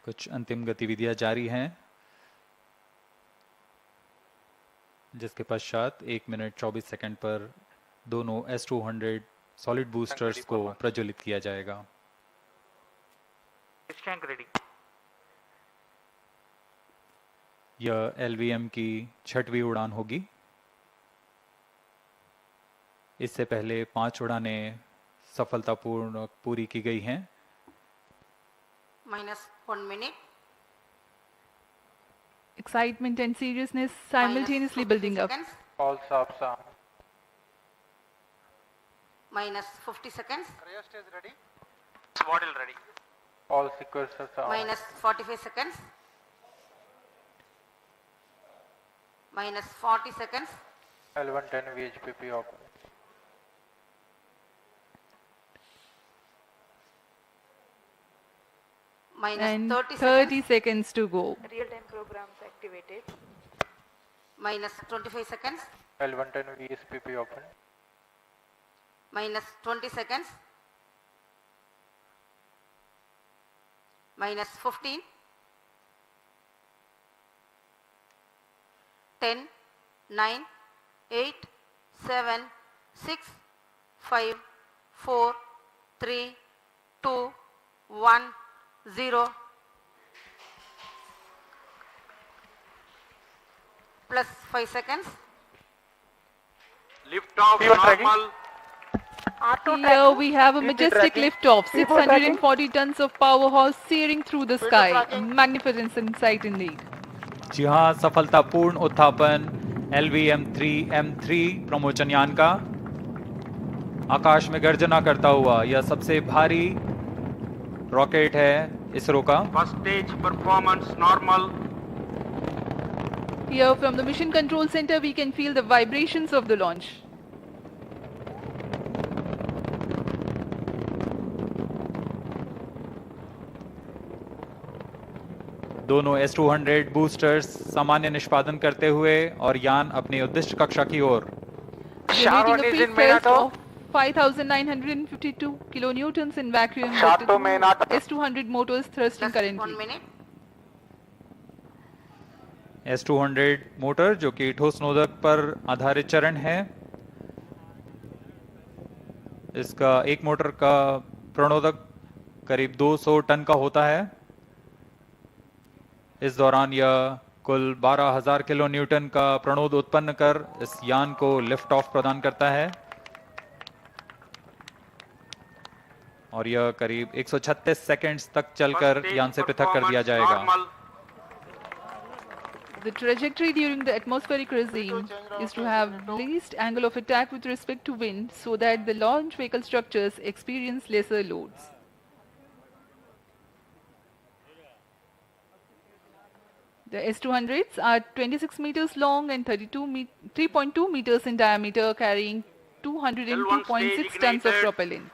कुछ अंतिम गतिविधियां जारी हैं, जिसके पश्चात 1 मिनट 24 सेकंड पर दोनों S200 सॉलिड बूस्टर्स को प्रज्वलित किया जाएगा। यह LVM की 6वीं उड़ान होगी। इससे पहले 5 उड़ानें सफलतापूर्ण पूरी की गई हैं। -1 minute. Excitement and seriousness simultaneously building up. Seconds. All stops are. -50 seconds. Rest is ready. Model ready. All sequences are. -45 seconds. -40 seconds. L110 VHPP open. And -30 30 seconds. seconds to go. Real-time programs activated. -25 seconds. L110 VSPP open. -20 seconds. -15. 10, 9, 8, 7, 6, 5, 4, 3, 2, 1, 0. Plus 5 seconds. Lift off normal. Here we have a majestic liftoff, 640 tons of powerhouse searing through the sky. Magnificent sight indeed. जी हाँ, सफलतापूर्ण उत्थापन LVM-3M3 प्रमोचन यान का आकाश में गर्जना करता हुआ यह सबसे भारी रॉकेट है इसरो का। First stage performance normal. Here from the mission control center we can feel the vibrations of the launch. दोनों S200 बूस्टर्स सामान्य निष्पादन करते हुए और यान अपनी उद्दिष्ट कक्षा की ओर। Generating a peak thrust of 5,952 kilonewtons in vacuum with the S200 motors thrusting Plus 1 currently. minute. S200 motor जो कि ठोस नोदक पर आधारित चरण है, इसका एक मोटर का प्रणोदक करीब 200 टन का होता है। इस दौरान यह कुल 12,000 किलो न्यूटन का प्रणोद उत्पन्न कर इस यान को लिफ्ट ऑफ प्रदान करता है और यह करीब 136 सेकंड्स तक चलकर यान से पृथक कर दिया जाएगा। The trajectory during the atmospheric regime is to have least angle of attack with respect to wind so that the launch vehicle structures experience lesser loads. The S200s are 26 meters long and 3.2 meters in diameter, carrying 202.6 tons of propellant.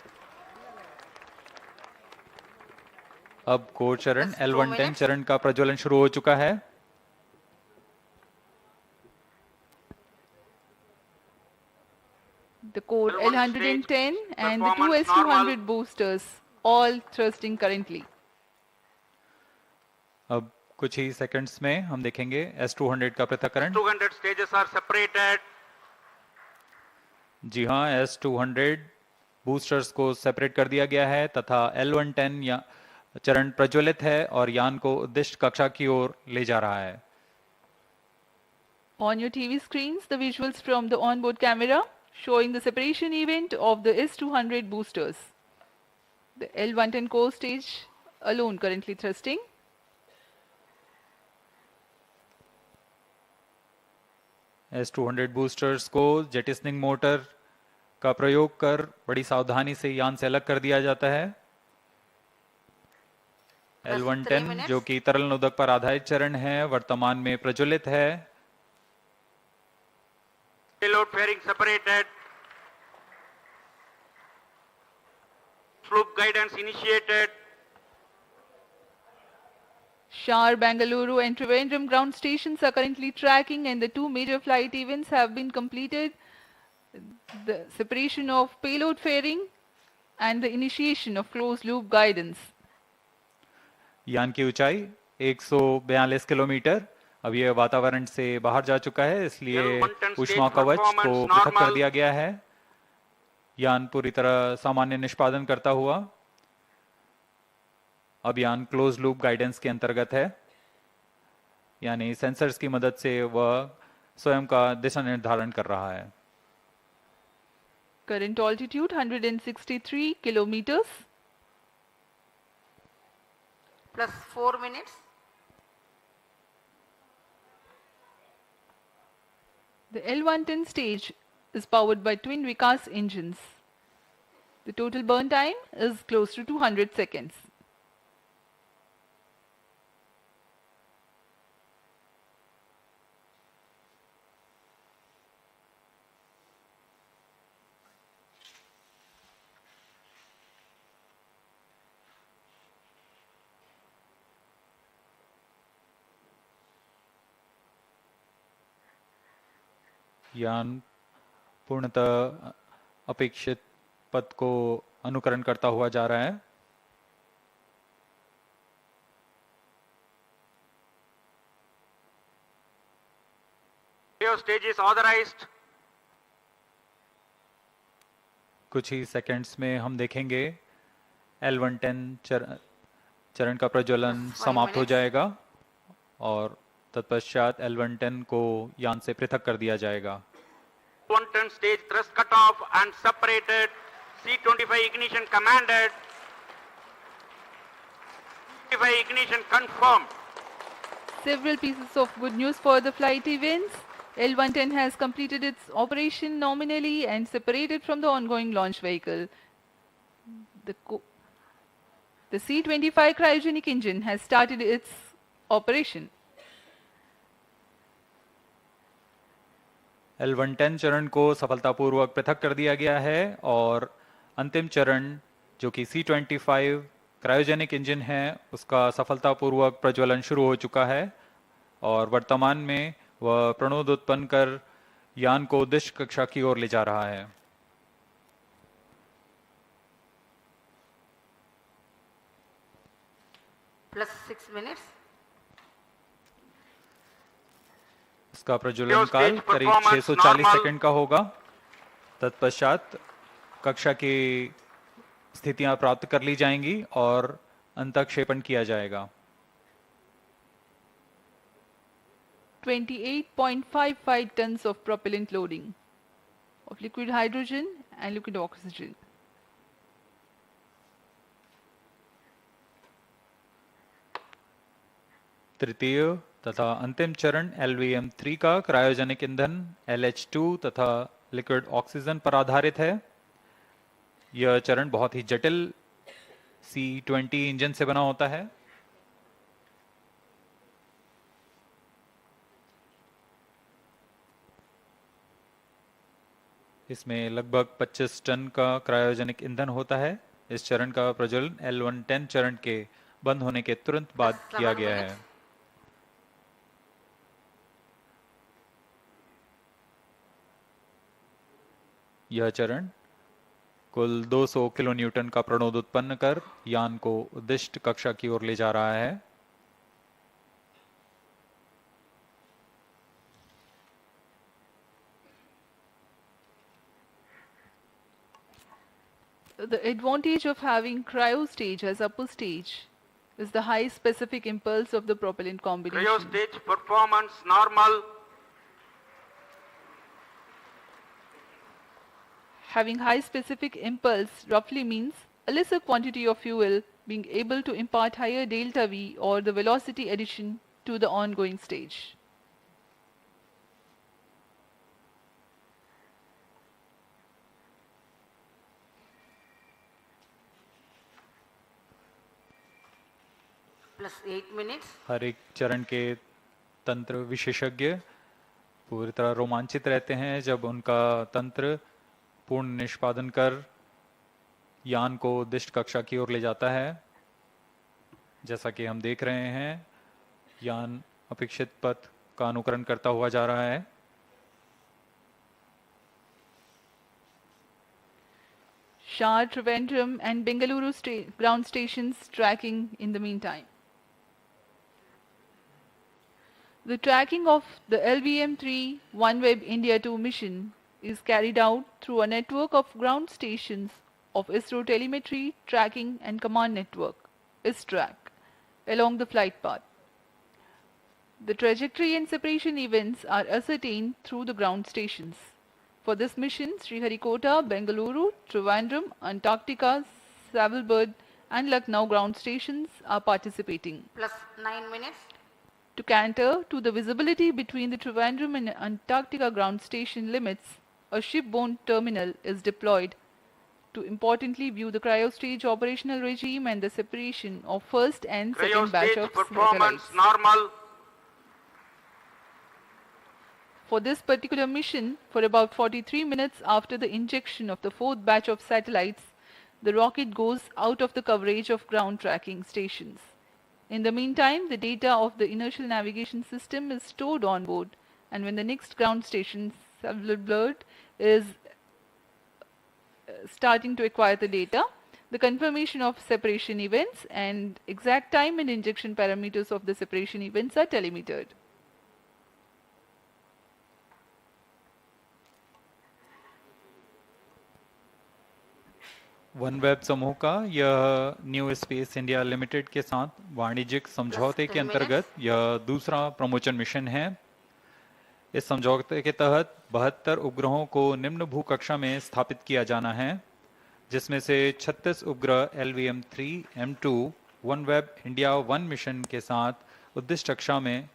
अब core चरण L110 चरण का प्रज्वलन शुरू हो चुका है। The core L110 and the two S200 boosters all thrusting currently. अब कुछ ही सेकंड्स में हम देखेंगे S200 का पृथक्करण। 200 stages are separated. जी हाँ, S200 बूस्टर्स को सेपरेट कर दिया गया है तथा L110 या चरण प्रज्वलित है और यान को उद्दिष्ट कक्षा की ओर ले जा रहा है। On your TV screens, the visuals from the onboard camera showing the separation event of the S200 boosters. The L110 core stage alone currently thrusting. S200 boosters को जेटिसनिंग मोटर का प्रयोग कर बड़ी सावधानी से यान से अलग कर दिया जाता है। L110 जो कि तरल नोदक पर आधारित चरण है, वर्तमान में प्रज्वलित है। Payload fairing separated. Fluke guidance initiated. Shar, Bangalore and Trivandrum ground stations are currently tracking and the two major flight events have been completed. The separation of payload fairing and the initiation of closed loop guidance. यान की ऊंचाई 142 kilometre. अब यह वातावरण से बाहर जा चुका है, इसलिए L110 stage ऊष्मा कवच को performance पृथक कर normal. दिया गया है। यान पूरी तरह सामान्य निष्पादन करता हुआ अब यान क्लोज लूप गाइडेंस के अंतर्गत है, यानी सेंसर्स की मदद से वह स्वयं का दिशा निर्धारण कर रहा है। Current altitude 163 kilometers. plus 4 minutes. The L110 stage is powered by twin Vikas engines. The total burn time is close to 200 seconds. यान पूर्णतः अपेक्षित पथ को अनुकरण करता हुआ जा रहा है। Cryo stage is authorized. कुछ ही सेकंड्स में हम देखेंगे L110 चरण का प्रज्वलन Just 5 समाप्त हो minutes. जाएगा और तत्पश्चात L110 को यान से पृथक कर दिया जाएगा। 110 stage thrust cut off and separated. C25 ignition commanded. 25 ignition confirmed. Several pieces of good news for the flight events. L110 has completed its operation nominally and separated from the ongoing launch vehicle. The C25 cryogenic engine has started its operation. L110 चरण को सफलतापूर्वक पृथक कर दिया गया है और अंतिम चरण जो कि C25 क्रायोजेनिक इंजन है उसका सफलतापूर्वक प्रज्वलन शुरू हो चुका है और वर्तमान में वह प्रणोद उत्पन्न कर यान को उद्देश्य कक्षा की ओर ले जा रहा है। plus 6 minutes. इसका प्रज्वलन काल करीब 640 सेकंड का होगा। तत्पश्चात कक्षा की स्थितियां प्राप्त कर ली जाएंगी और अंतःक्षेपण किया जाएगा। 28.55 tons of propellant loading of liquid hydrogen and liquid oxygen. तृतीय तथा अंतिम चरण LVM3 का क्रायोजेनिक ईंधन LH2 तथा लिक्विड ऑक्सीजन पर आधारित है। यह चरण बहुत ही जटिल C20 इंजन से बना होता है। इसमें लगभग 25 टन का क्रायोजेनिक ईंधन होता है। इस चरण का प्रज्वलन L110 चरण के बंद होने के तुरंत बाद Just किया 7 गया है। minutes. यह चरण कुल 200 किलो न्यूटन का प्रणोद उत्पन्न कर यान को उद्दिष्ट कक्षा की ओर ले जा रहा है। The advantage of having cryo stage as upper stage is the high specific impulse of the propellant combination. Cryo stage performance normal. Having high specific impulse roughly means a lesser quantity of fuel being able to impart higher delta V or the velocity addition to the ongoing stage. plus 8 minutes. हर एक चरण के तंत्र विशेषज्ञ पूरी तरह रोमांचित रहते हैं जब उनका तंत्र पूर्ण निष्पादन कर यान को उद्दिष्ट कक्षा की ओर ले जाता है। जैसा कि हम देख रहे हैं यान अपेक्षित पथ का अनुकरण करता हुआ जा रहा है। Shah, Trivandrum and Bengaluru ground stations tracking in the meantime. The tracking of the LVM-3 OneWeb India 2 mission is carried out through a network of ground stations of ISRO Telemetry Tracking and Command Network (ISTRAC) along the flight path. The trajectory and separation events are ascertained through the ground stations. For this mission, Sriharikota, Bengaluru, Trivandrum, Antarctica, Savalbird and Lucknow ground stations are participating. Plus 9 minutes. To cater to the visibility between the Trivandrum and Antarctica ground station limits, a shipborne terminal is deployed to importantly view the cryostage operational regime and the separation of first and second batch Cryostage of performance satellites. normal. For this particular mission, for about 43 minutes after the injection of the fourth batch of satellites, the rocket goes out of the coverage of ground tracking stations. In the meantime, the data of the inertial navigation system is stored on board, and when the next ground station, Savalbird, is starting to acquire the data, the confirmation of separation events and exact time and injection parameters of the separation events are telemetered. OneWeb समूह का यह new space India limited के साथ वाणिज्यिक समझौते के अंतर्गत यह दूसरा प्रमोशन मिशन है। इस समझौते के तहत 72 उपग्रहों को निम्न भूकक्षा में स्थापित किया जाना है, जिसमें से 36 उपग्रह LVM-3 M2 OneWeb India 1 mission के साथ उद्दिष्ट कक्षा में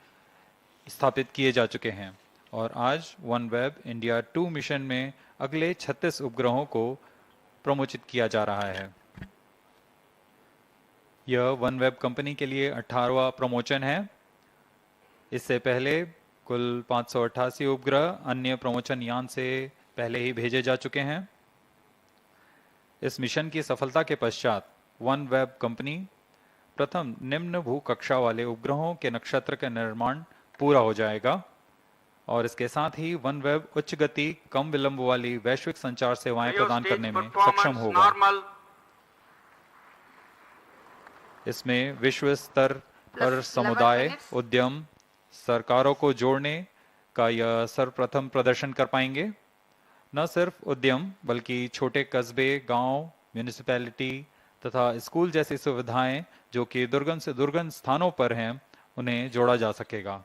स्थापित किए जा चुके हैं और आज OneWeb इंडिया 2 मिशन में अगले 36 उपग्रहों को प्रमोचित किया जा रहा है। यह OneWeb कंपनी के लिए 18वां प्रमोशन है। इससे पहले कुल 588 उपग्रह अन्य प्रमोशन यान से पहले ही भेजे जा चुके हैं। इस मिशन की सफलता के पश्चात OneWeb कंपनी प्रथम निम्न भूकक्षा वाले उपग्रहों के नक्षत्र का निर्माण पूरा हो जाएगा और इसके साथ ही OneWeb उच्च गति कम विलंब वाली वैश्विक संचार सेवाएं प्रदान करने में सक्षम होगा। इसमें विश्व स्तर पर समुदाय, उद्यम, सरकारों को जोड़ने का यह सर्वप्रथम प्रदर्शन कर पाएंगे। न सिर्फ उद्यम बल्कि छोटे कस्बे, गांव, म्यूनिसिपैलिटी तथा स्कूल जैसी सुविधाएं जो कि दुर्गम से दुर्गम स्थानों पर हैं, उन्हें जोड़ा जा सकेगा।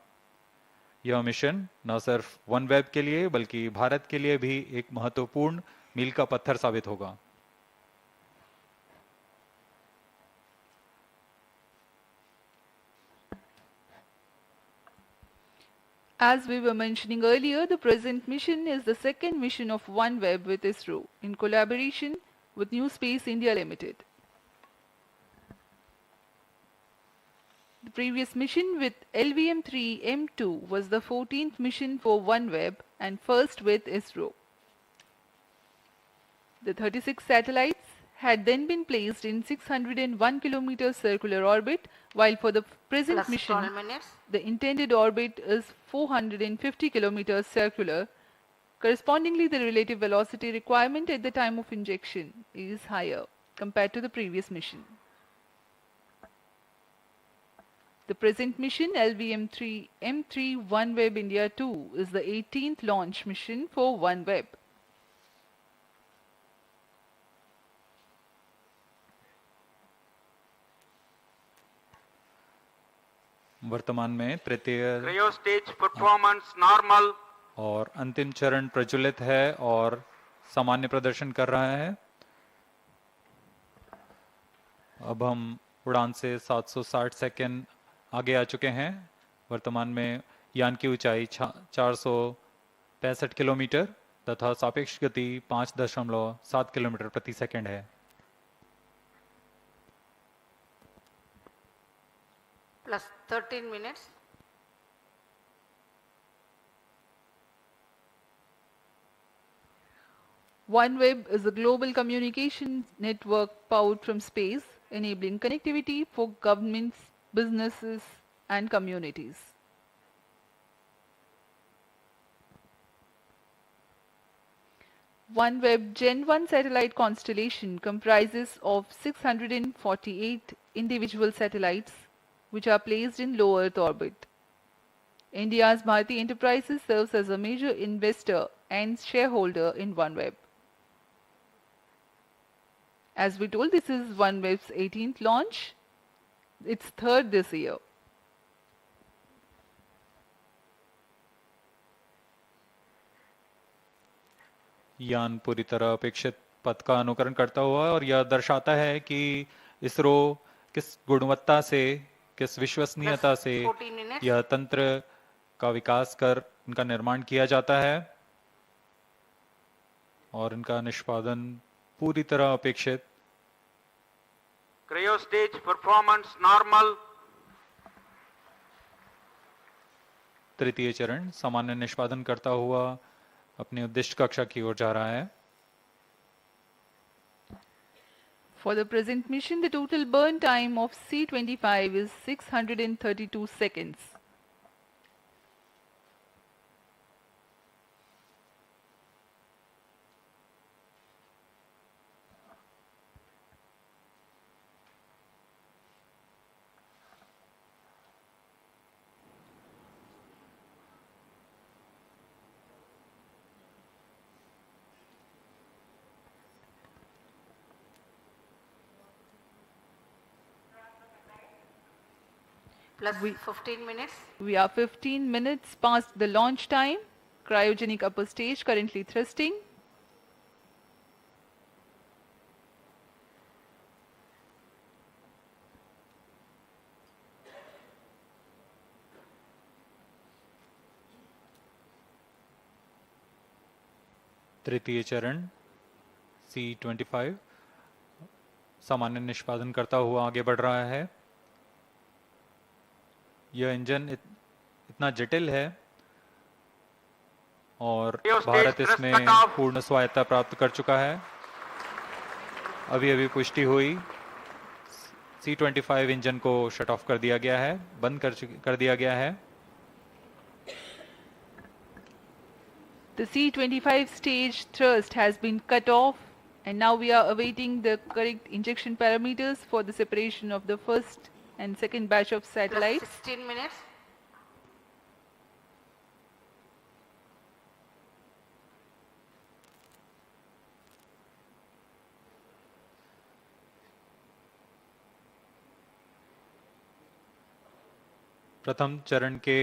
यह मिशन न सिर्फ OneWeb के लिए बल्कि भारत के लिए भी एक महत्वपूर्ण मील का पत्थर साबित होगा। As we were mentioning earlier, the present mission is the second mission of OneWeb with ISRO in collaboration with New Space India Limited. The previous mission with LVM-3 M2 was the 14th mission for OneWeb and first with ISRO. The 36 satellites had then been placed in 601 km circular orbit, while for the present Plus mission, 12 minutes. the intended orbit is 450 km circular. Correspondingly, the relative velocity requirement at the time of injection is higher compared to the previous mission. The present mission LVM-3 M3 OneWeb India 2 is the 18th launch mission for OneWeb. वर्तमान में तृतीय Cryostage performance normal. और अंतिम चरण प्रज्वलित है और सामान्य प्रदर्शन कर रहा है। अब हम उड़ान से 760 सेकंड आगे आ चुके हैं। वर्तमान में यान की ऊंचाई 465 किलोमीटर तथा सापेक्ष गति 5.7 किलोमीटर प्रति सेकंड है। Plus 13 minutes. OneWeb is a global communications network powered from space, enabling connectivity for governments, businesses, and communities. OneWeb Gen 1 satellite constellation comprises of 648 individual satellites which are placed in low Earth orbit. India's Bharti Enterprises serves as a major investor and shareholder in OneWeb. As we told, this is OneWeb's 18th launch, its third this year. यान पूरी तरह अपेक्षित पथ का अनुकरण करता हुआ और यह दर्शाता है कि इसरो किस गुणवत्ता से, किस विश्वसनीयता से 14 minutes. यह तंत्र का विकास कर इनका निर्माण किया जाता है और इनका निष्पादन पूरी तरह अपेक्षित। Cryo stage performance normal. तृतीय चरण सामान्य निष्पादन करता हुआ अपनी उद्दिष्ट कक्षा की ओर जा रहा है। For the present mission, the total burn time of C-25 is 632 seconds. Plus 15 minutes. We are 15 minutes past the launch time. Cryogenic upper stage currently thrusting. तृतीय चरण C-25 सामान्य निष्पादन करता हुआ आगे बढ़ रहा है। यह इंजन इतना जटिल है और भारत इसमें पूर्ण स्वायत्ता प्राप्त कर चुका है। अभी अभी पुष्टि हुई, C-25 इंजन को शट ऑफ कर दिया गया है, बंद कर दिया गया है। The C-25 stage thrust has been cut off, and now we are awaiting the correct injection parameters for the separation of the first and second batch of Plus satellites. 16 minutes. प्रथम चरण के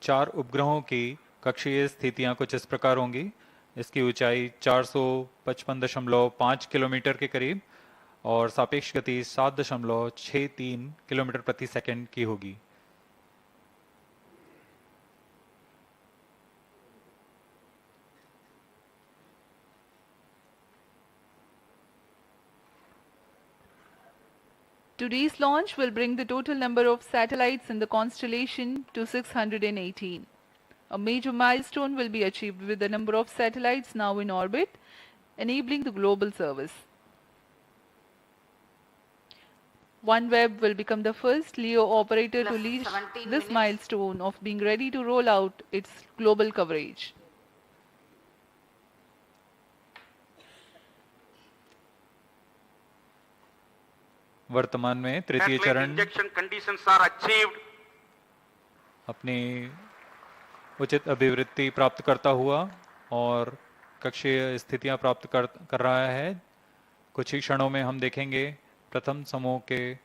4 उपग्रहों की कक्षीय स्थितियां कुछ इस प्रकार होंगी। इसकी ऊंचाई 455.5 किलोमीटर के करीब और सापेक्ष गति 7.63 किलोमीटर प्रति सेकंड की होगी। Today's launch will bring the total number of satellites in the constellation to 618. A major milestone will be achieved with the number of satellites now in orbit, enabling the global service. OneWeb will become the first LEO operator to Plus reach 17 this minutes. milestone of being ready to roll out its global coverage. वर्तमान में तृतीय Satellite चरण injection conditions are achieved. अपनी उचित अभिवृत्ति प्राप्त करता हुआ और कक्षीय स्थितियां प्राप्त कर रहा है। कुछ ही क्षणों में हम देखेंगे प्रथम समूह के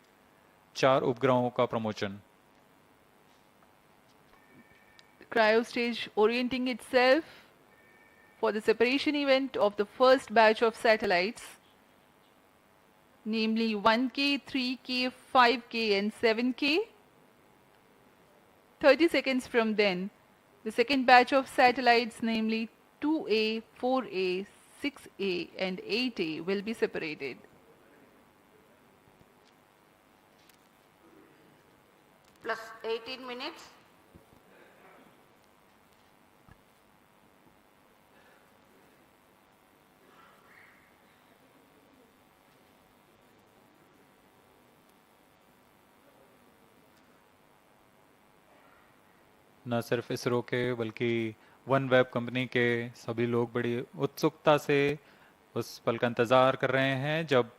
4 उपग्रहों का प्रमोचन। Cryo stage orienting itself for the separation event of the first batch of satellites, namely 1K, 3K, 5K and 7K. 30 seconds from then, the second batch of satellites, namely 2A, 4A, 6A and 8A will be separated. Plus 18 minutes. न सिर्फ इसरो के बल्कि one web company के सभी लोग बड़ी उत्सुकता से उस पल का इंतजार कर रहे हैं जब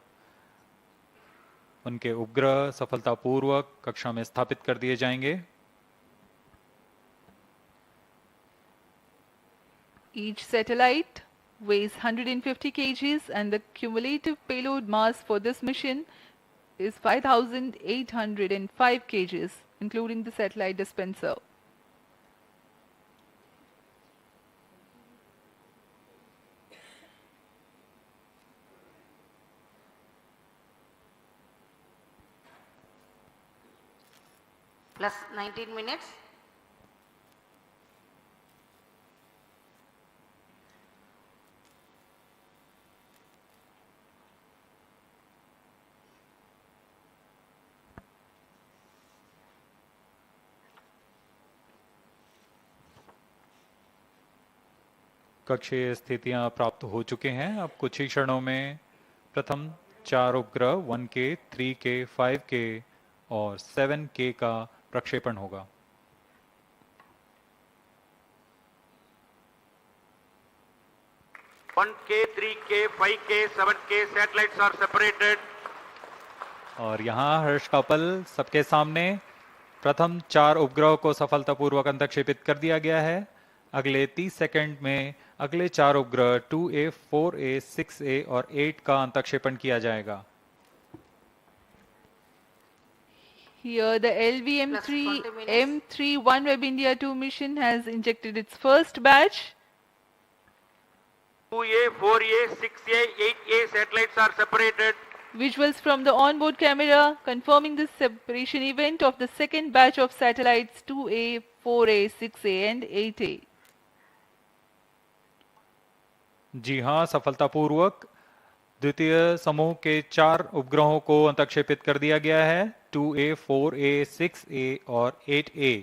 उनके उपग्रह सफलतापूर्वक कक्षा में स्थापित कर दिए जाएंगे। Each satellite weighs 150 kgs and the cumulative payload mass for this mission is 5,805 kgs, including the satellite dispenser. plus 19 minutes. कक्षीय स्थितियां प्राप्त हो चुके हैं। अब कुछ ही क्षणों में प्रथम 4 उपग्रह 1K, 3K, 5K और 7K का प्रक्षेपण होगा। One K, 3K, 5K, 7K satellites are separated. और यहाँ हर्ष का पल सबके सामने प्रथम 4 उपग्रह को सफलतापूर्वक अंतक्षेपित कर दिया गया है। अगले 30 सेकंड में अगले 4 उपग्रह 2A, 4A, 6A और 8 का अंतक्षेपण किया जाएगा। Here the Plus LVM-3 20 minutes. M3 OneWeb India 2 mission has injected its first batch. 2A, 4A, 6A, 8A satellites are separated. Visuals from the onboard camera confirming the separation event of the second batch of satellites 2A, 4A, 6A and 8A. जी हाँ, सफलतापूर्वक द्वितीय समूह के 4 उपग्रहों को अंतक्षेपित कर दिया गया है। 2A, 4A, 6A और 8A।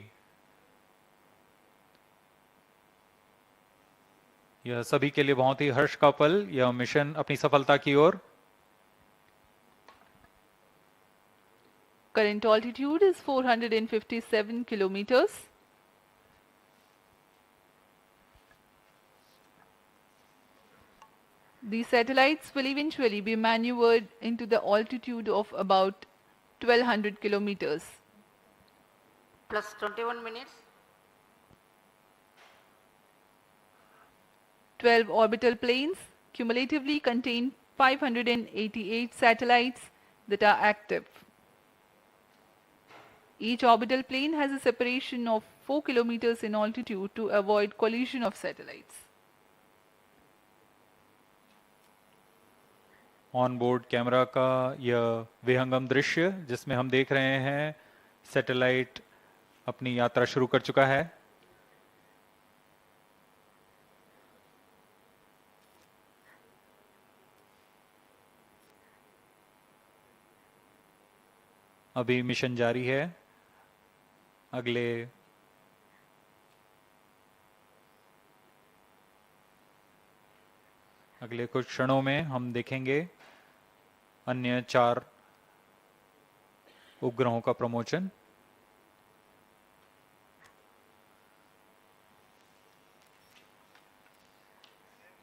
यह सभी के लिए बहुत ही हर्ष का पल। यह मिशन अपनी सफलता की ओर। Current altitude is 457 kilometers. These satellites will eventually be maneuvered into the altitude of about 1200 kilometers. Plus 21 minutes. 12 orbital planes cumulatively contain 588 satellites that are active. Each orbital plane has a separation of 4 kilometers in altitude to avoid collision of satellites. On board camera का यह विहंगम दृश्य जिसमें हम देख रहे हैं satellite अपनी यात्रा शुरू कर चुका है। अभी मिशन जारी है। अगले कुछ क्षणों में हम देखेंगे अन्य 4 उपग्रहों का प्रमोशन।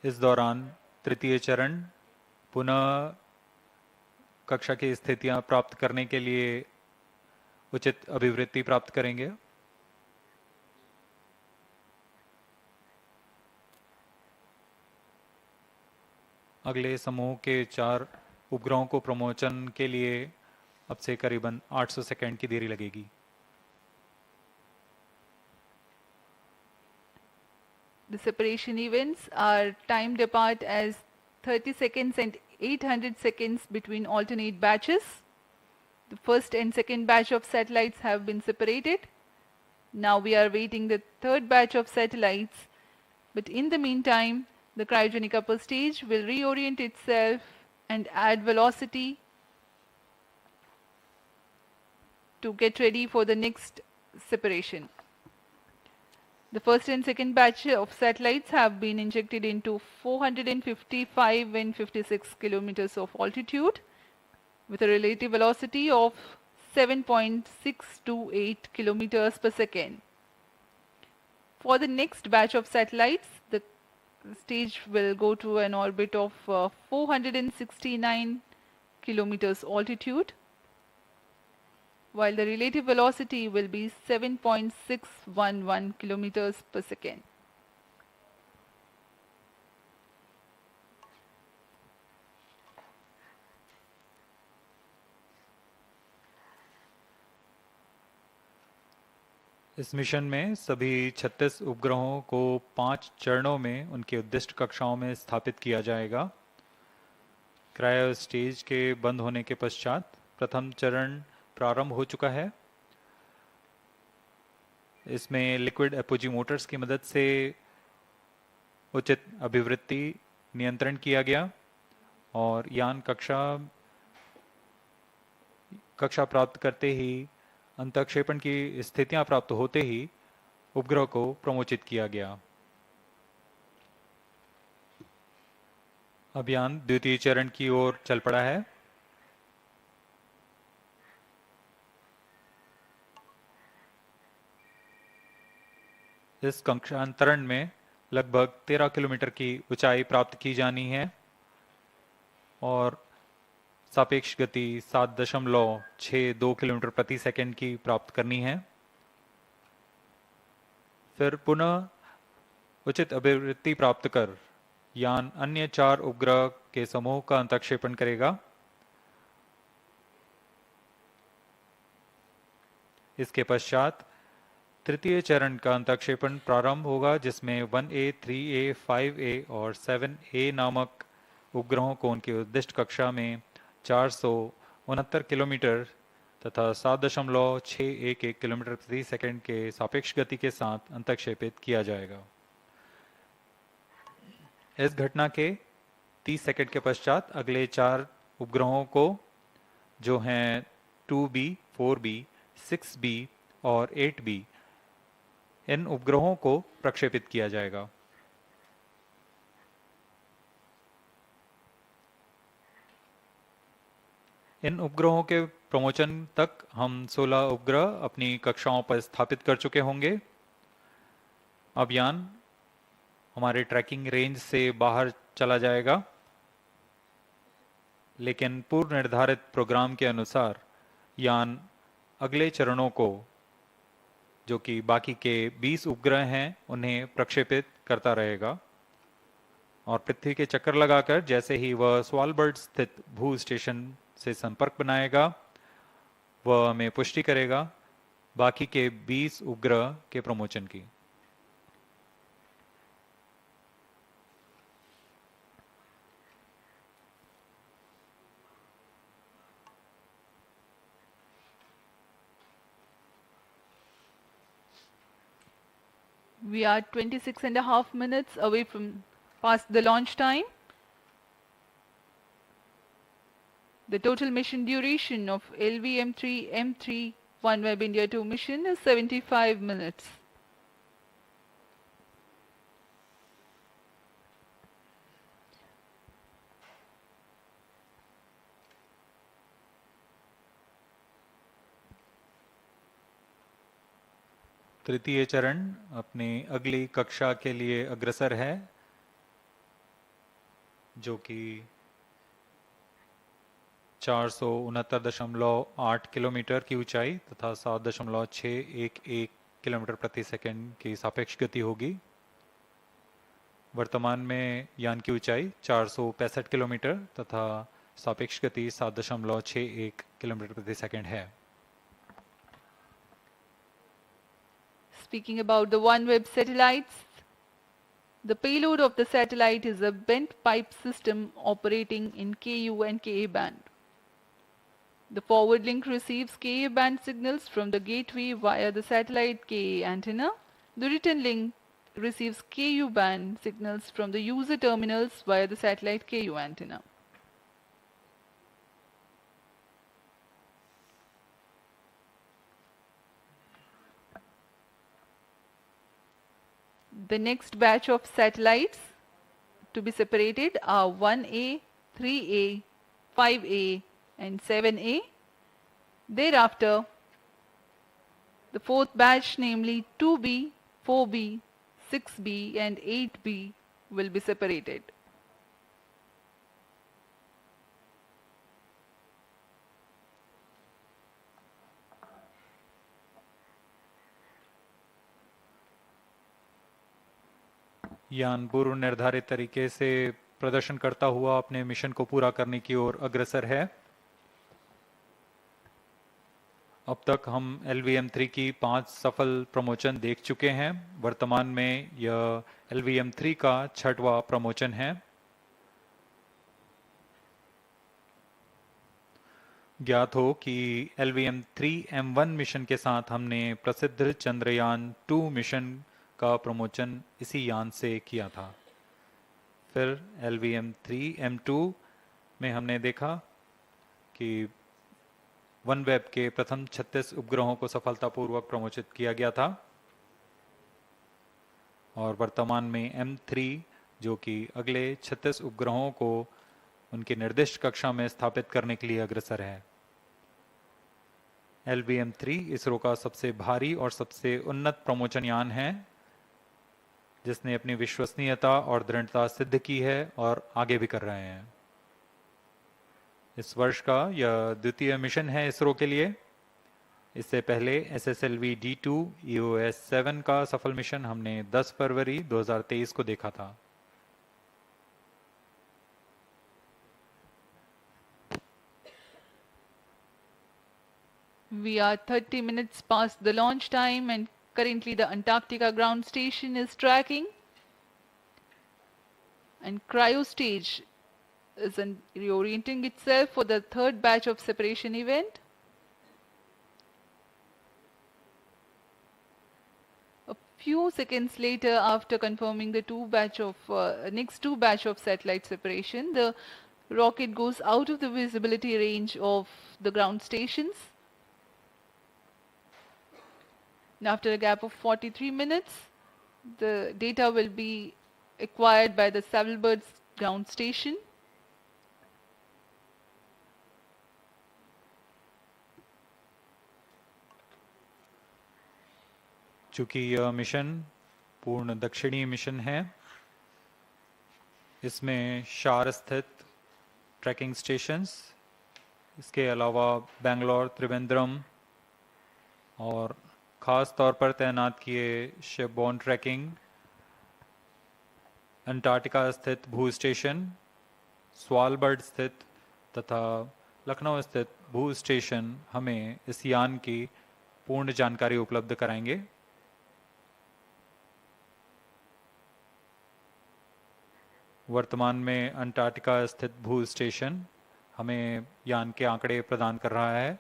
इस दौरान तृतीय चरण पुनः कक्षा की स्थितियां प्राप्त करने के लिए उचित अभिवृत्ति प्राप्त करेंगे। अगले समूह के 4 उपग्रहों को प्रमोशन के लिए अब से करीबन 800 सेकंड की देरी लगेगी। The separation events are timed apart as 30 seconds and 800 seconds between alternate batches. The first and second batch of satellites have been separated. Now we are waiting the third batch of satellites. But in the meantime, the cryogenic upper stage will reorient itself and add velocity to get ready for the next separation. The first and second batch of satellites have been injected into 455 and 56 kilometers of altitude with a relative velocity of 7.628 kilometers per second. For the next batch of satellites, the stage will go to an orbit of 469 kilometers altitude, while the relative velocity will be 7.611 kilometers per second. इस mission में सभी 36 उपग्रहों को 5 चरणों में उनके उद्दिष्ट कक्षाओं में स्थापित किया जाएगा। क्रायो स्टेज के बंद होने के पश्चात प्रथम चरण प्रारंभ हो चुका है। इसमें लिक्विड एपोजी मोटर्स की मदद से उचित अभिवृत्ति नियंत्रण किया गया और यान कक्षा प्राप्त करते ही अंतःक्षेपण की स्थितियां प्राप्त होते ही उपग्रह को प्रमोचित किया गया। अभियान द्वितीय चरण की ओर चल पड़ा है। इस कक्षांतरण में लगभग 13 किलोमीटर की ऊंचाई प्राप्त की जानी है और सापेक्ष गति 7.62 किलोमीटर प्रति सेकंड की प्राप्त करनी है। फिर पुनः उचित अभिवृत्ति प्राप्त कर यान अन्य 4 उपग्रह के समूह का अंतःक्षेपण करेगा। इसके पश्चात तृतीय चरण का अंतःक्षेपण प्रारंभ होगा, जिसमें 1A, 3A, 5A और 7A नामक उपग्रहों को उनकी उद्दिष्ट कक्षा में 469 किलोमीटर तथा 7.611 किलोमीटर प्रति सेकंड के सापेक्ष गति के साथ अंतःक्षेपित किया जाएगा। इस घटना के 30 सेकंड के पश्चात अगले 4 उपग्रहों को, जो हैं 2B, 4B, 6B और 8B, इन उपग्रहों को प्रक्षेपित किया जाएगा। इन उपग्रहों के प्रमोचन तक हम 16 उपग्रह अपनी कक्षाओं पर स्थापित कर चुके होंगे। अब यान हमारे ट्रैकिंग रेंज से बाहर चला जाएगा, लेकिन पूर्व निर्धारित प्रोग्राम के अनुसार यान अगले चरणों को, जो कि बाकी के 20 उपग्रह हैं, उन्हें प्रक्षेपित करता रहेगा और पृथ्वी के चक्कर लगाकर जैसे ही वह स्वालबर्ड स्थित भू स्टेशन से संपर्क बनाएगा, वह हमें पुष्टि करेगा बाकी के 20 उपग्रह के प्रमोचन की। We are 26.5 minutes away from past the launch time. The total mission duration of LVM-3 M3 OneWeb India 2 mission is 75 minutes. तृतीय चरण अपनी अगली कक्षा के लिए अग्रसर है, जो कि 469.8 किलोमीटर की ऊंचाई तथा 7.611 किलोमीटर प्रति सेकंड की सापेक्ष गति होगी। वर्तमान में यान की ऊंचाई 465 किलोमीटर तथा सापेक्ष गति 7.61 किलोमीटर प्रति सेकंड है। Speaking about the OneWeb satellites, the payload of the satellite is a bent pipe system operating in Ku and Ka band. The forward link receives Ka band signals from the gateway via the satellite Ka antenna. The return link receives Ku band signals from the user terminals via the satellite Ku antenna. The next batch of satellites to be separated are 1A, 3A, 5A and 7A. Thereafter, the fourth batch, namely 2B, 4B, 6B and 8B will be separated. यान पूर्व निर्धारित तरीके से प्रदर्शन करता हुआ अपने mission को पूरा करने की ओर अग्रसर है। अब तक हम LVM3 की 5 सफल प्रमोशन देख चुके हैं। वर्तमान में यह LVM3 का 6वां प्रमोशन है। ज्ञात हो कि LVM3M1 मिशन के साथ हमने प्रसिद्ध चंद्रयान 2 मिशन का प्रमोशन इसी यान से किया था। फिर LVM3M2 में हमने देखा कि OneWeb के प्रथम 36 उपग्रहों को सफलतापूर्वक प्रमोशित किया गया था। और वर्तमान में M3 जो कि अगले 36 उपग्रहों को उनकी निर्दिष्ट कक्षा में स्थापित करने के लिए अग्रसर है। LVM3 इसरो का सबसे भारी और सबसे उन्नत प्रमोशन यान है, जिसने अपनी विश्वसनीयता और दृढ़ता सिद्ध की है और आगे भी कर रहे हैं। इस वर्ष का यह द्वितीय मिशन है इसरो के लिए। इससे पहले SSLV D2 EOS-7 का सफल मिशन हमने 10 फरवरी 2023 को देखा था। We are 30 minutes past the launch time and currently the Antarctica ground station is tracking. And cryo stage is reorienting itself for the third batch of separation event. A few seconds later, after confirming the next two batch of satellite separation, the rocket goes out of the visibility range of the ground stations. And after a gap of 43 minutes, the data will be acquired by the Savalbird ground station. चूंकि यह mission पूर्ण दक्षिणी mission है, इसमें शार स्थित trekking stations, इसके अलावा बेंगलोर, त्रिवेंद्रम और ख़ास तौर पर तैनात किए शिपबोर्न ट्रैकिंग, अंटार्कटिका स्थित भू स्टेशन, स्वालबर्ड स्थित तथा लखनऊ स्थित भू स्टेशन हमें इस यान की पूर्ण जानकारी उपलब्ध कराएंगे। वर्तमान में अंटार्कटिका स्थित भू स्टेशन हमें यान के आंकड़े प्रदान कर रहा है।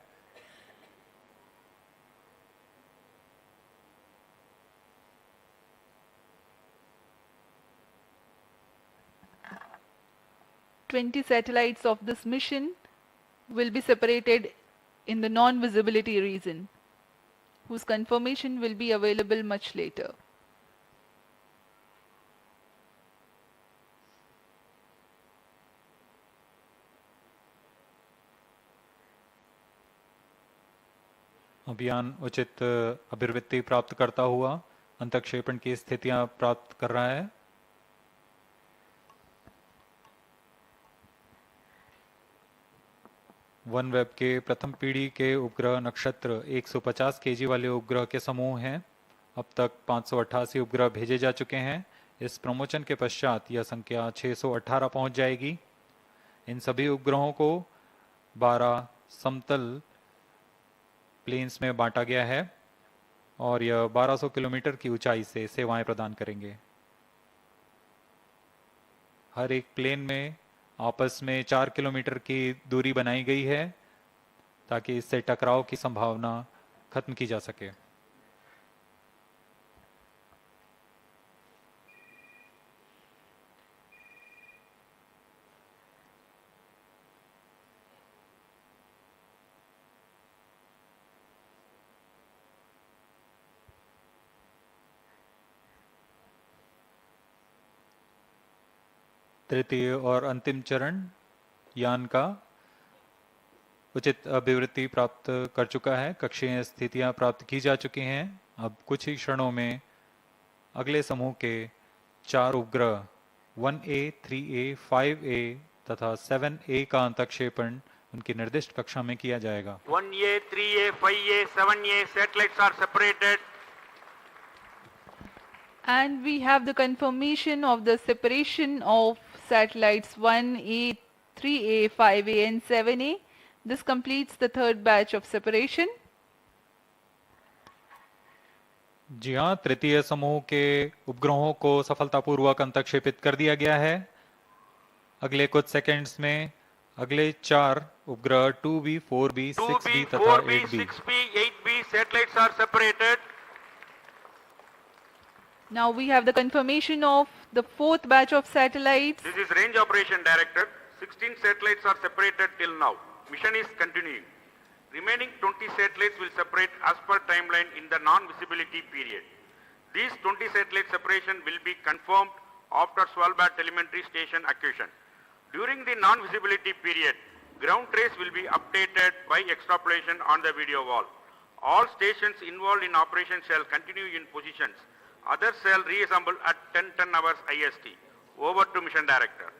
"20 satellites of this mission will be separated in the non-visibility region, whose confirmation will be available much later." अभियान उचित अभिवृत्ति प्राप्त करता हुआ अंतक्षेपण की स्थितियां प्राप्त कर रहा है। OneWeb के प्रथम पीढ़ी के उपग्रह नक्षत्र 150 केजी वाले उपग्रह के समूह हैं। अब तक 588 उपग्रह भेजे जा चुके हैं। इस प्रमोशन के पश्चात यह संख्या 618 पहुंच जाएगी। इन सभी उपग्रहों को 12 समतल प्लेन्स में बांटा गया है और यह 1200 किलोमीटर की ऊंचाई से सेवाएं प्रदान करेंगे। हर एक प्लेन में आपस में 4 किलोमीटर की दूरी बनाई गई है ताकि इससे टकराव की संभावना खत्म की जा सके। तृतीय और अंतिम चरण यान का उचित अभिवृत्ति प्राप्त कर चुका है। कक्षीय स्थितियां प्राप्त की जा चुकी हैं। अब कुछ ही क्षणों में अगले समूह के 4 उपग्रह 1A, 3A, 5A तथा 7A का अंतक्षेपण उनकी निर्दिष्ट कक्षा में किया जाएगा। 1A, 3A, 5A, 7A satellites are separated. And we have the confirmation of the separation of satellites 1A, 3A, 5A and 7A. This completes the third batch of separation. जी हाँ, तृतीय समूह के उपग्रहों को सफलतापूर्वक अंतक्षेपित कर दिया गया है। अगले कुछ सेकंड्स में अगले 4 उपग्रह 2B, 4B, 2B, 6B तथा 4B, 8B 6B, 8B satellites are separated. Now we have the confirmation of the fourth batch of satellites. This is Range Operation Director. 16 satellites are separated till now. Mission is continuing. Remaining 20 satellites will separate as per timeline in the non-visibility period. These 20 satellite separation will be confirmed after Svalbard telemetry station acquisition. During the non-visibility period, ground trace will be updated by extrapolation on the video wall. All stations involved in operation shall continue in positions. Others shall reassemble at 10 hours IST. Over to Mission Director.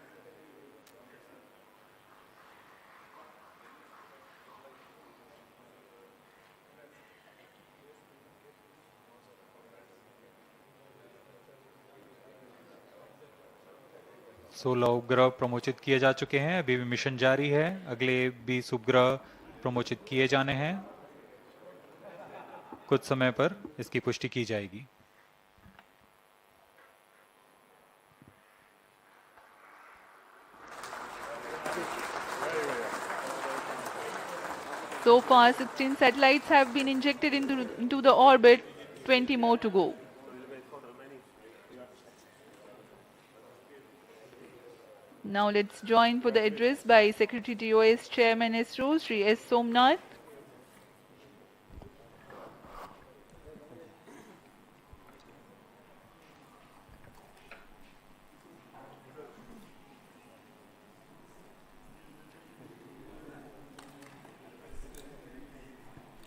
सोलह उपग्रह प्रमोचित किए जा चुके हैं। अभी भी mission जारी है। अगले 20 उपग्रह प्रमोचित किए जाने हैं। कुछ समय पर इसकी पुष्टि की जाएगी। So far, 16 satellites have been injected into the orbit, 20 more to go. Now let's join for the address by Secretary TOS Chairman ISRO, Sri S. Somnath.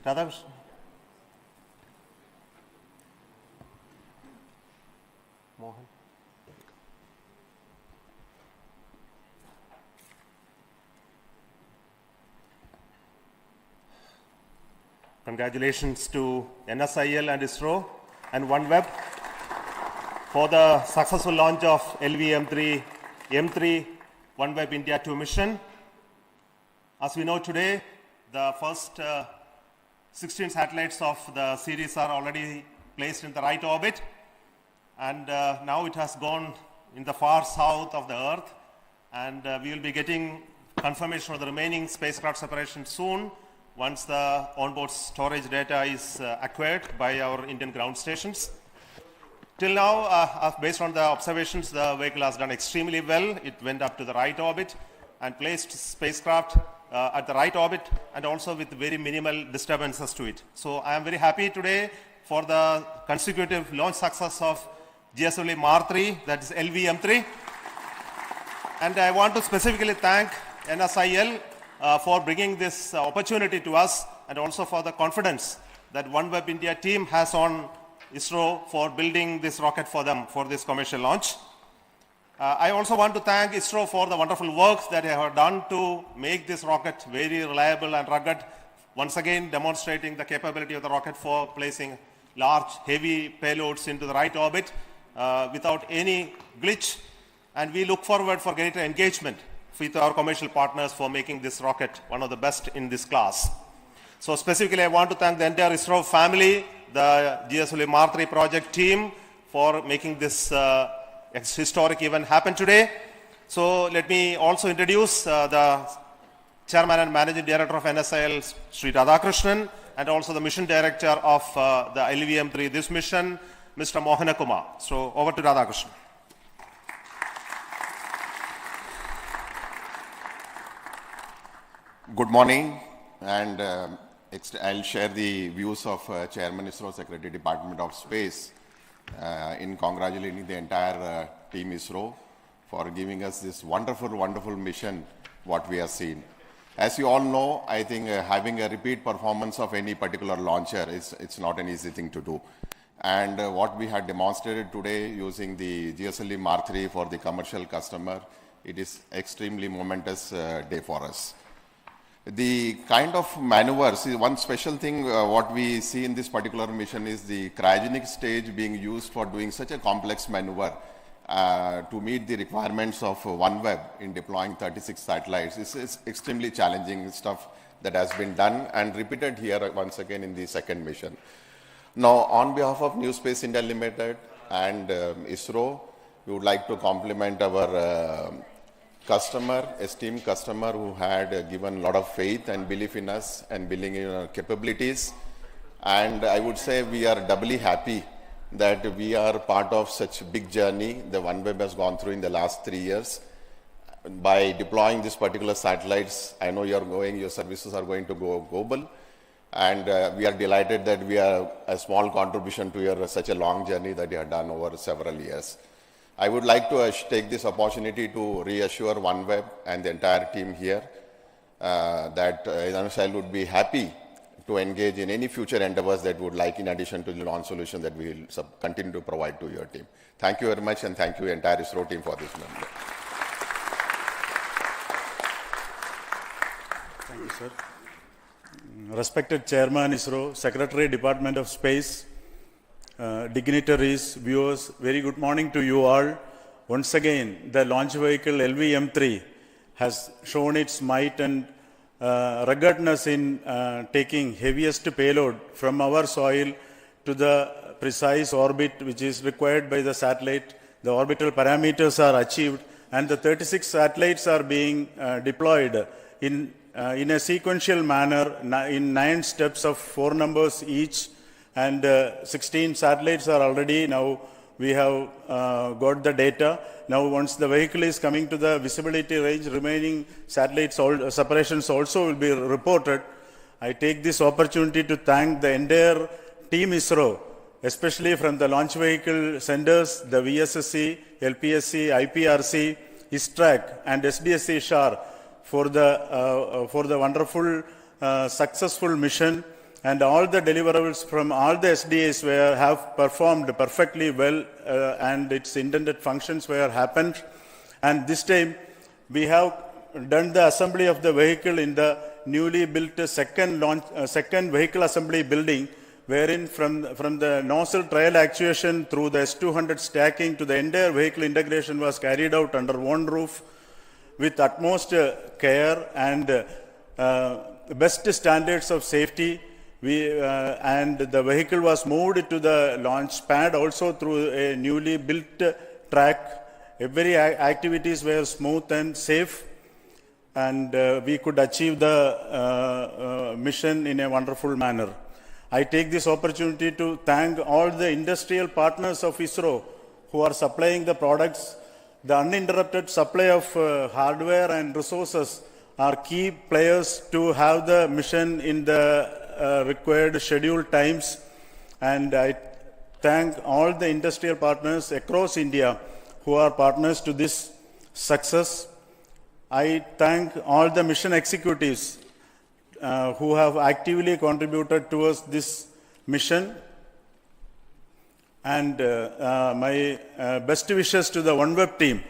Radhakrishnan. Mohan. Congratulations to NSIL and ISRO and OneWeb for the successful launch of LV M3 OneWeb India 2 mission. As we know today, the first 16 satellites of the series are already placed in the right orbit, and now it has gone in the far south of the Earth, and we will be getting confirmation of the remaining spacecraft separation soon once the onboard storage data is acquired by our Indian ground stations. Till now, based on the observations, the vehicle has done extremely well. It went up to the right orbit and placed spacecraft at the right orbit and also with very minimal disturbances to it. So I am very happy today for the consecutive launch success of GSLV Mar-3, that is LV-M3. And I want to specifically thank NSIL for bringing this opportunity to us and also for the confidence that OneWeb India team has on ISRO for building this rocket for them for this commercial launch. I also want to thank ISRO for the wonderful work that they have done to make this rocket very reliable and rugged, once again demonstrating the capability of the rocket for placing large, heavy payloads into the right orbit without any glitch. And we look forward for greater engagement with our commercial partners for making this rocket one of the best in this class. So specifically, I want to thank the entire ISRO family, the GSLV Mar-3 project team for making this historic event happen today. So let me also introduce the Chairman and Managing Director of NSIL, Sri Radhakrishnan, and also the Mission Director of the LV-M3, this mission, Mr. Mohana Kumar. So over to Radhakrishnan. Good morning, and I'll share the views of Chairman ISRO, Secretary Department of Space, in congratulating the entire team ISRO for giving us this wonderful, wonderful mission, what we have seen. As you all know, I think having a repeat performance of any particular launcher it's not an easy thing to do. And what we had demonstrated today using the GSLV Mar-3 for the commercial customer, it is extremely momentous day for us. The kind of maneuvers, one special thing what we see in this particular mission is the cryogenic stage being used for doing such a complex maneuver to meet the requirements of OneWeb in deploying 36 satellites. This is extremely challenging stuff that has been done and repeated here once again in the second mission. Now, on behalf of New Space India Limited and ISRO, we would like to compliment our esteemed customer who had given a lot of faith and belief in us and believing in our capabilities. And I would say we are doubly happy that we are part of such a big journey the OneWeb has gone through in the last 3 years. By deploying these particular satellites, I know your services are going to go global. And we are delighted that we are a small contribution to your such a long journey that you have done over several years. I would like to take this opportunity to reassure OneWeb and the entire team here that NSL would be happy to engage in any future endeavors that would like in addition to the launch solution that we will continue to provide to your team. Thank you very much, and thank you entire ISRO team for this member. Thank you, sir. Respected Chairman ISRO, Secretary Department of Space, dignitaries, viewers, very good morning to you all. Once again, the launch vehicle LV-M3 has shown its might and ruggedness in taking heaviest payload from our soil to the precise orbit which is required by the satellite. The orbital parameters are achieved and the 36 satellites are being deployed in a sequential manner in 9 steps of 4 numbers each, and 16 satellites are already now we have got the data. Now once the vehicle is coming to the visibility range, remaining satellites separations also will be reported. I take this opportunity to thank the entire team ISRO, especially from the launch vehicle centers, the VSSC, LPSC, IPRC, ISTRAC and SDSC SHAR for the wonderful successful mission, and all the deliverables from all the SDAs have performed perfectly well and its intended functions were happened. And this time we have done the assembly of the vehicle in the newly built second vehicle assembly building, wherein from the nozzle trial actuation through the S200 stacking to the entire vehicle integration was carried out under one roof with utmost care and best standards of safety. And the vehicle was moved to the launch pad also through a newly built track. Every activities were smooth and safe, and we could achieve the mission in a wonderful manner. I take this opportunity to thank all the industrial partners of ISRO who are supplying the products. The uninterrupted supply of hardware and resources are key players to have the mission in the required scheduled times, and I thank all the industrial partners across India who are partners to this success. I thank all the mission executives who have actively contributed towards this mission, and my best wishes to the OneWeb team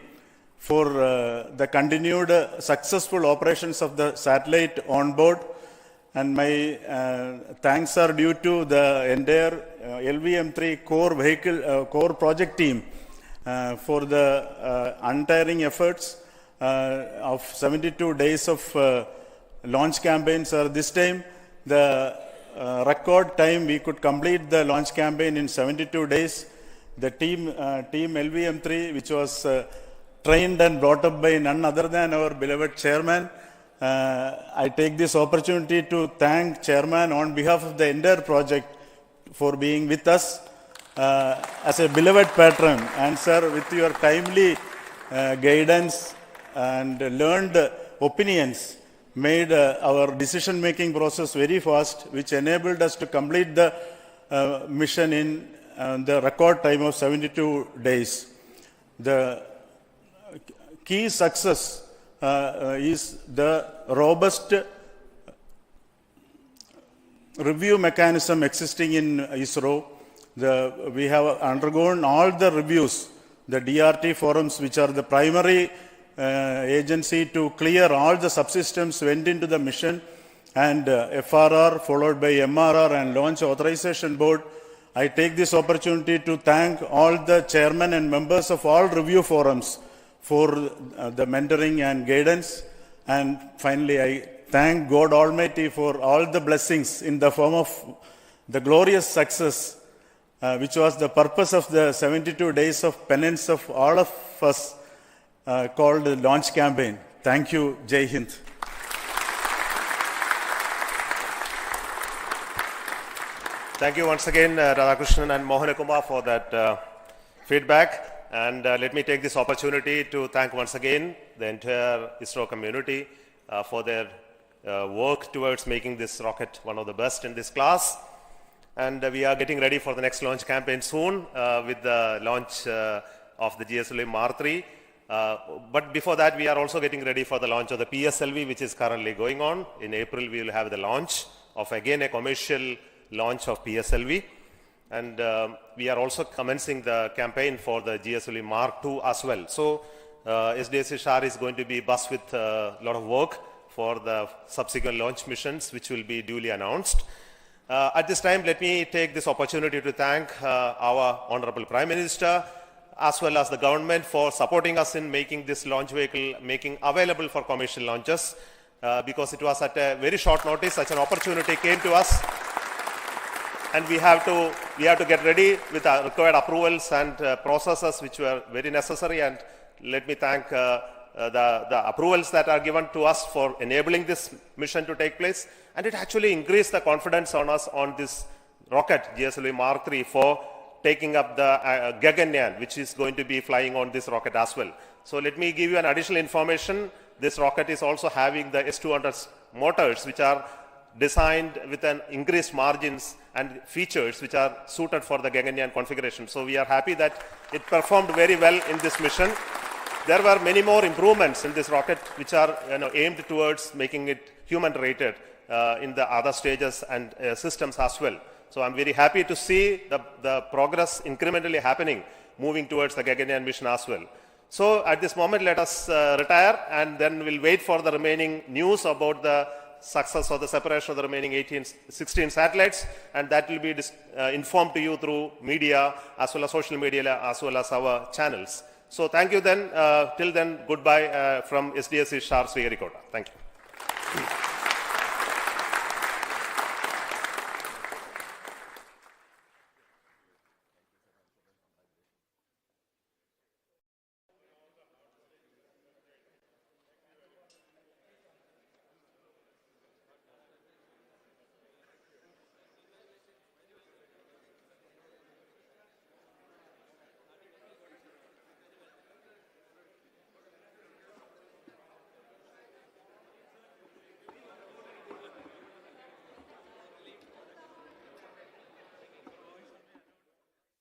for the continued successful operations of the satellite on board. And my thanks are due to the entire LV-M3 core project team for the untiring efforts of 72 days of launch campaigns. This time, the record time we could complete the launch campaign in 72 days. The team LV-M3, which was trained and brought up by none other than our beloved chairman. I take this opportunity to thank Chairman on behalf of the entire project for being with us as a beloved patron. And sir, with your timely guidance and learned opinions, made our decision-making process very fast, which enabled us to complete the mission in the record time of 72 days. The key success is the robust review mechanism existing in ISRO. We have undergone all the reviews, the DRT forums, which are the primary agency to clear all the subsystems went into the mission, and FRR followed by MRR and Launch Authorization Board. I take this opportunity to thank all the chairmen and members of all review forums for the mentoring and guidance. And finally, I thank God Almighty for all the blessings in the form of the glorious success which was the purpose of the 72 days of penance of all of us called the launch campaign. Thank you. Jai Hind. Thank you once again, Radhakrishnan and Mohana Kumar, for that feedback. And let me take this opportunity to thank once again the entire ISRO community for their work towards making this rocket one of the best in this class. And we are getting ready for the next launch campaign soon with the launch of the GSLV Mark 3. But before that, we are also getting ready for the launch of the PSLV, which is currently going on. In April, we will have the launch of, again, a commercial launch of PSLV. And we are also commencing the campaign for the GSLV Mark 2 as well. So SDSC SHAR is going to be buzzed with a lot of work for the subsequent launch missions, which will be duly announced. At this time, let me take this opportunity to thank our Honorable Prime Minister, as well as the government, for supporting us in making this launch vehicle available for commercial launches, because it was at a very short notice such an opportunity came to us, and we have to get ready with our required approvals and processes which were very necessary. And let me thank the approvals that are given to us for enabling this mission to take place, and it actually increased the confidence on us on this rocket GSLV Mark 3 for taking up the Gaganyaan, which is going to be flying on this rocket as well. So let me give you an additional information. This rocket is also having the S200 motors, which are designed with an increased margins and features which are suited for the Gaganyaan configuration. So we are happy that it performed very well in this mission. There were many more improvements in this rocket which are aimed towards making it human rated in the other stages and systems as well. So I'm very happy to see the progress incrementally happening, moving towards the Gaganyaan mission as well. So at this moment, let us retire, and then we'll wait for the remaining news about the success of the separation of the remaining 16 satellites, and that will be informed to you through media, as well as social media, as well as our channels. So thank you then. Till then, goodbye from SDSC SHAR Sriharikota. Thank you.